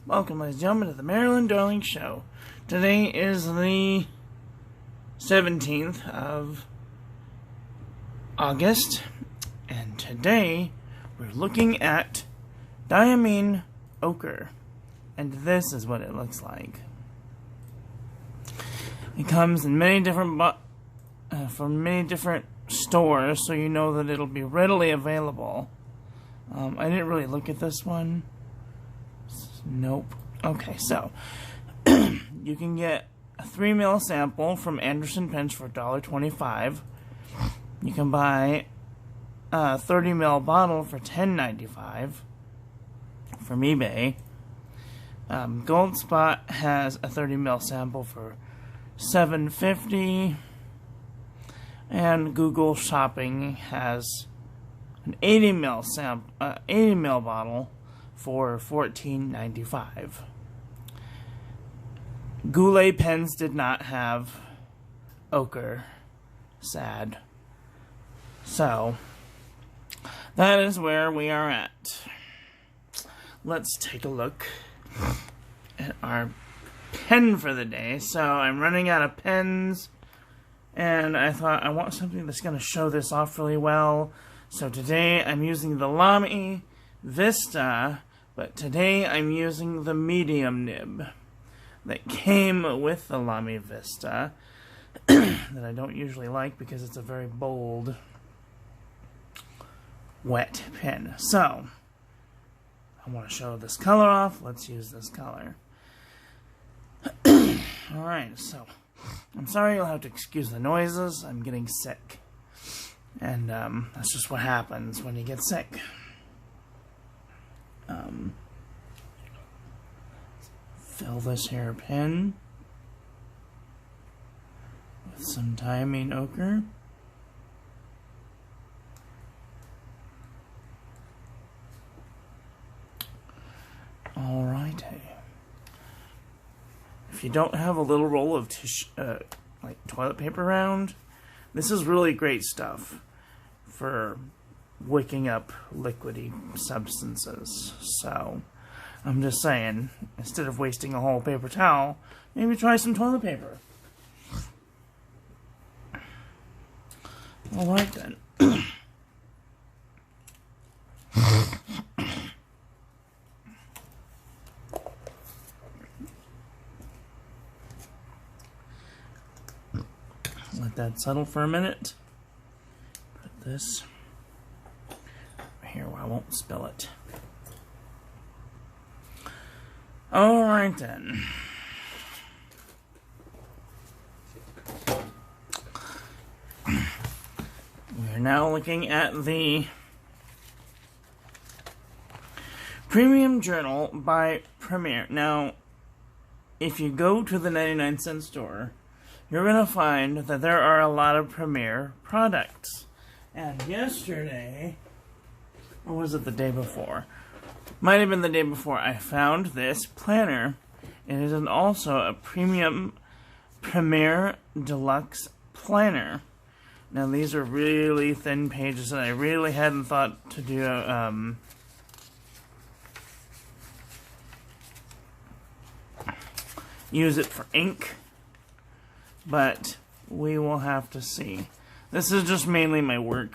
Welcome, ladies and gentlemen, to the Marilyn Darling Show. Today is the 17th of August, and today we're looking at Diamine ochre, and this is what it looks like. It comes in many different from many different stores, so you know that it'll be readily available. I didn't really look at this one. Nope. Okay, so you can get a 3 ml sample from Anderson Pens for $1.25. You can buy a 30 ml bottle for $10.95 from eBay. Gold Spot has a 30 ml sample for $7.50, and Google Shopping has an 80 ml bottle for $14.95. Goulet Pens did not have ochre. Sad. So, that is where we are at. Let's take a look at our pen for the day. So, I'm running out of pens, and I thought I want something that's going to show this off really well. So today I'm using the Lamy Vista, but today I'm using the medium nib that came with the Lamy Vista that I don't usually like because it's a very bold, wet pen. So, I want to show this color off. Let's use this color. Alright, so, I'm sorry you'll have to excuse the noises. I'm getting sick. And that's just what happens when you get sick. Fill this here pen with some Diamine ochre. Alrighty. If you don't have a little roll of tissue, like toilet paper around, this is really great stuff for wicking up liquidy substances. So, I'm just saying, instead of wasting a whole paper towel, maybe try some toilet paper. Alright then. Let that settle for a minute. Put this here where I won't spill it. Alright then. We're now looking at the Premium Journal by Premier. Now, if you go to the 99-cent store, you're going to find that there are a lot of Premier products. And yesterday, or was it the day before? Might have been the day before. I found this planner. It is also a premium Premier Deluxe planner. Now these are really thin pages, and I really hadn't thought to do use it for ink, but we will have to see. This is just mainly my work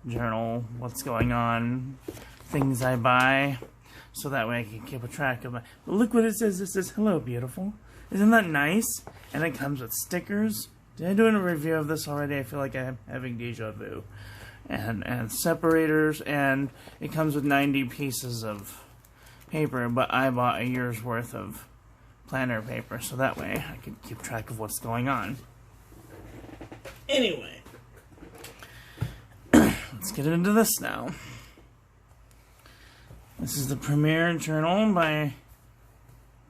journal, what's going on, things I buy, so that way I can keep a track of my... But look what it says. It says, "Hello, beautiful." Isn't that nice? And it comes with stickers. Did I do a review of this already? I feel like I'm having deja vu. And separators, and it comes with 90 pieces of paper, but I bought a year's worth of planner paper, so that way I can keep track of what's going on. Anyway, let's get into this now. This is the Premium Journal by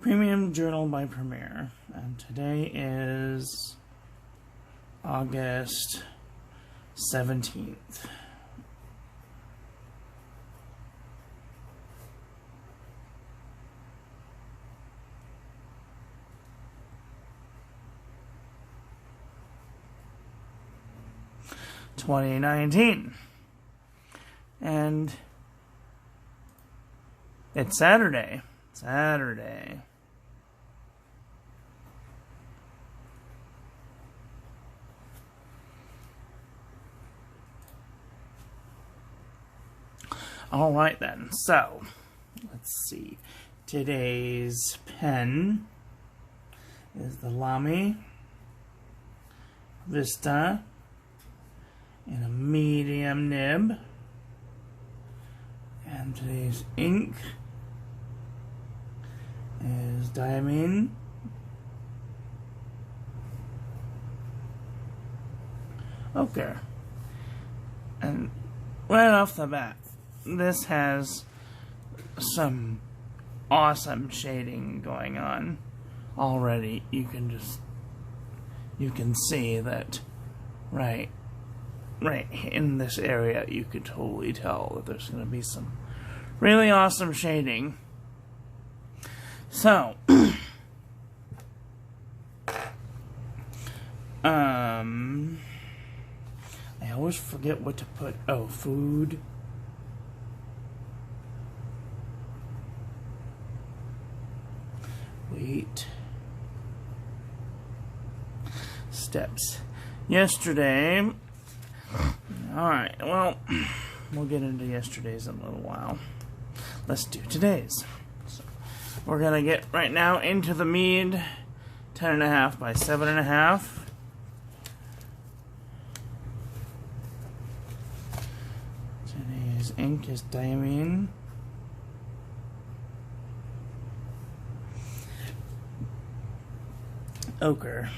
Premier, and today is August 17th. $20.19. And it's Saturday. Saturday. All right then, so let's see. Today's pen is the Lamy, Vista, in a medium nib. And today's ink is Diamine, ochre. And right off the bat, this has some awesome shading going on already. You can see that right in this area you could totally tell that there's going to be some really awesome shading. So I always forget what to put. Oh, food. Wait. Steps. Yesterday. Alright, well, we'll get into yesterday's in a little while. Let's do today's. So, we're going to get right now into the mead, 10.5 by 7.5. Today's ink is Diamine. Ochre.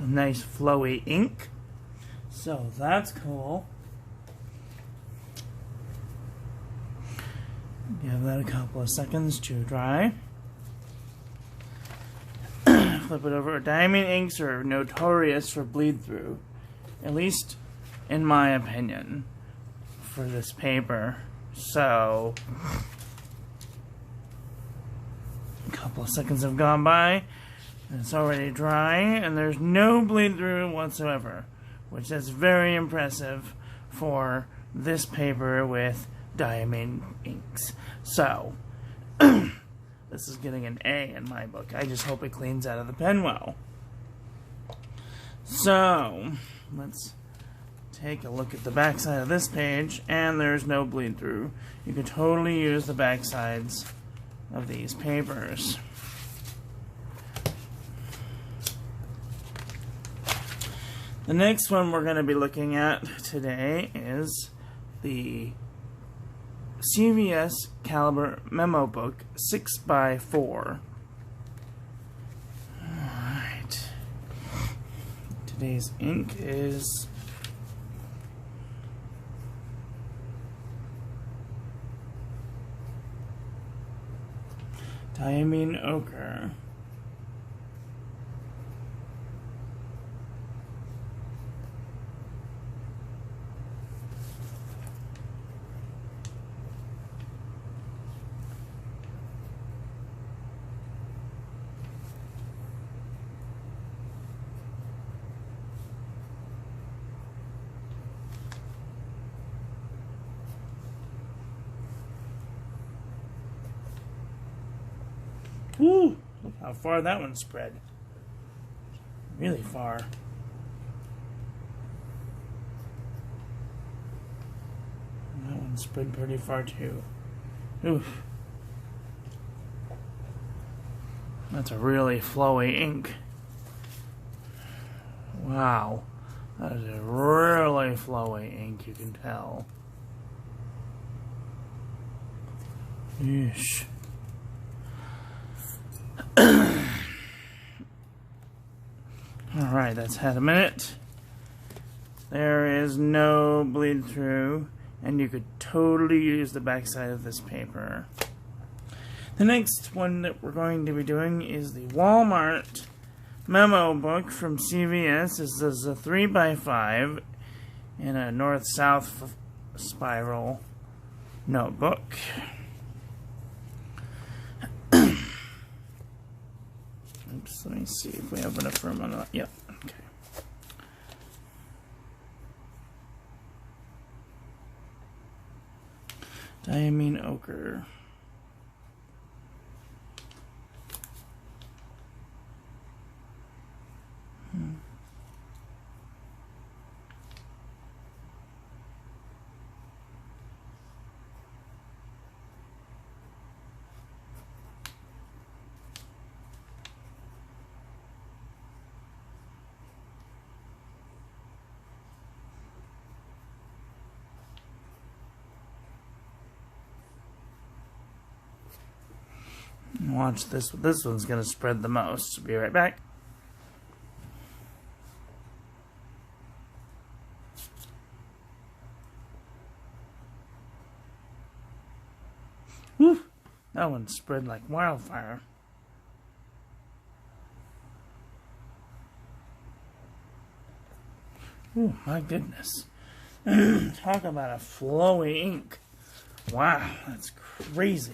Nice flowy ink, so that's cool. Give that a couple of seconds to dry. Flip it over. Diamine inks are notorious for bleed through, at least in my opinion, for this paper. So a couple of seconds have gone by. It's already dry, and there's no bleed through whatsoever, which is very impressive for this paper with Diamine inks. So, this is getting an A in my book. I just hope it cleans out of the pen well. So, let's take a look at the back side of this page, and there's no bleed through. You could totally use the back sides of these papers. The next one we're going to be looking at today is the CVS Caliber Memo Book 6x4. Alright. Today's ink is Diamine ochre. Woo! Look how far that one spread. Really far. And that one spread pretty far too. Oof. That's a really flowy ink. Wow. That is a really flowy ink, you can tell. Yeesh. Alright, that's had a minute. There is no bleed through and you could totally use the backside of this paper. The next one that we're going to be doing is the Walmart memo book from CVS. This is a 3x5 in a north-south spiral notebook. Oops, let me see if we have enough room on that. Yep, okay. Diamine ochre. Watch this. This one's going to spread the most. Be right back. Whew, that one spread like wildfire. Oh my goodness. Talk about a flowy ink. Wow, that's crazy.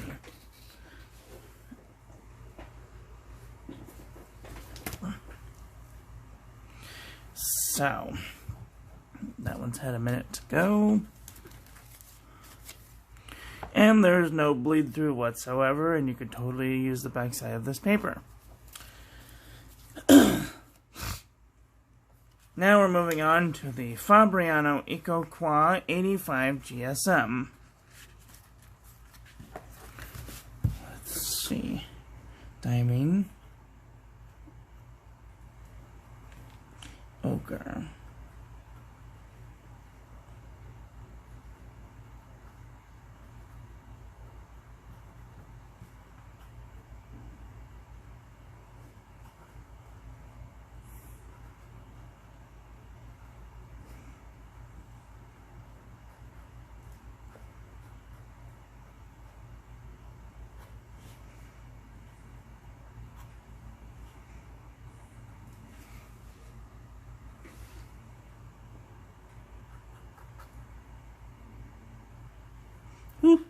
So, that one's had a minute to go. And there's no bleed through whatsoever, and you could totally use the backside of this paper. Now we're moving on to the Fabriano Eco Qua 85 GSM. Let's see. Diamine. Ochre. Whew.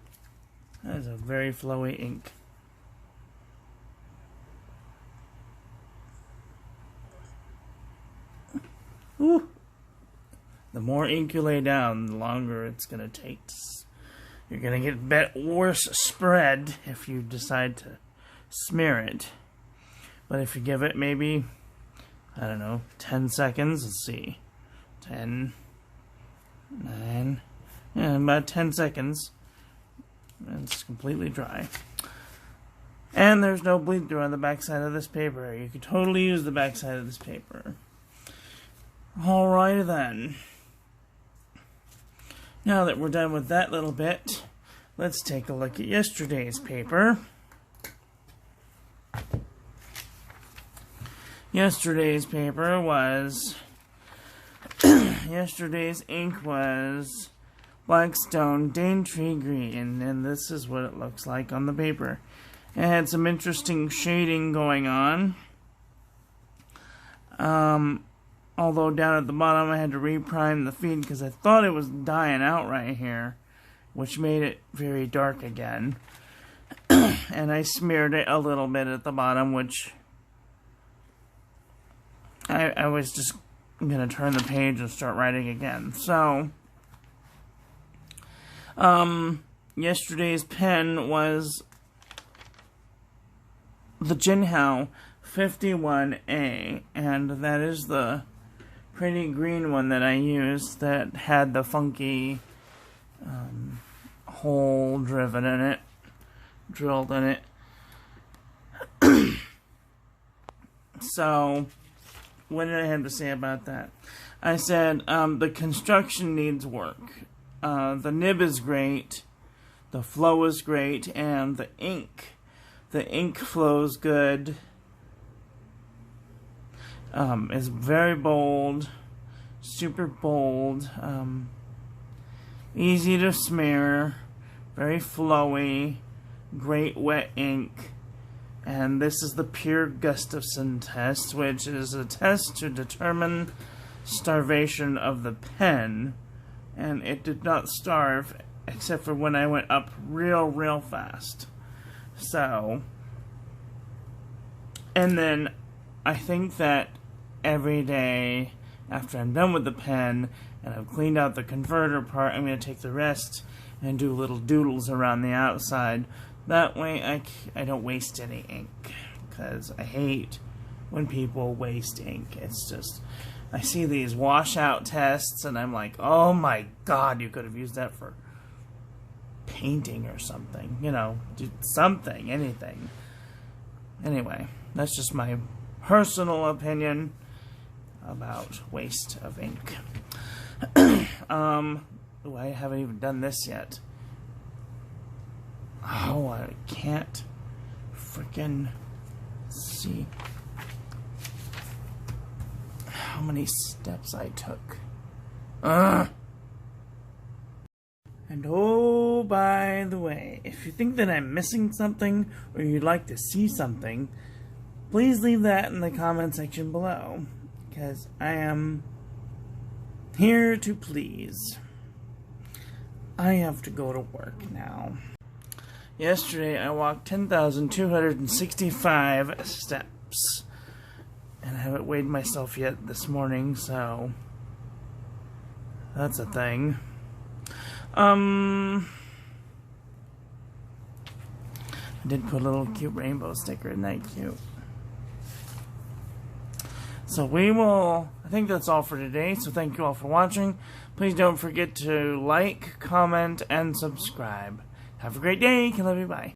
That is a very flowy ink. Whew. The more ink you lay down, the longer it's going to take. You're going to get worse spread if you decide to smear it. But if you give it maybe, I don't know, 10 seconds, let's see. 10, 9, yeah, about 10 seconds. And it's completely dry. And there's no bleed through on the backside of this paper. You could totally use the backside of this paper. Alright then. Now that we're done with that little bit, let's take a look at yesterday's paper. Yesterday's paper was... yesterday's ink was... Blackstone Daintree Green, and this is what it looks like on the paper. It had some interesting shading going on. Although down at the bottom I had to reprime the feed because I thought it was dying out right here, which made it very dark again. And I smeared it a little bit at the bottom, which I was just going to turn the page and start writing again. So... yesterday's pen was the Jinhao 51A, and that is the pretty green one that I used that had the funky hole drilled in it. So, what did I have to say about that? I said, the construction needs work. The nib is great, the flow is great, and the ink flows good. Is very bold, super bold. easy to smear, very flowy, great wet ink. And this is the Pure Gustafson test, which is a test to determine starvation of the pen. And it did not starve, except for when I went up real fast. So, and then I think that every day after I'm done with the pen and I've cleaned out the converter part, I'm going to take the rest and do little doodles around the outside. That way I don't waste any ink, because I hate when people waste ink. It's just, I see these washout tests and I'm like, oh my god, you could have used that for painting or something. You know, do something, anything. Anyway, that's just my personal opinion about waste of ink. Oh, I haven't even done this yet. Oh, I can't freaking see how many steps I took. And oh, by the way, if you think that I'm missing something or you'd like to see something, please leave that in the comment section below, because I am here to please. I have to go to work now. Yesterday I walked 10,265 steps, and I haven't weighed myself yet this morning, so that's a thing. I did put a little cute rainbow sticker, isn't that cute? So I think that's all for today, so thank you all for watching. Please don't forget to like, comment, and subscribe. Have a great day. Love you. Bye.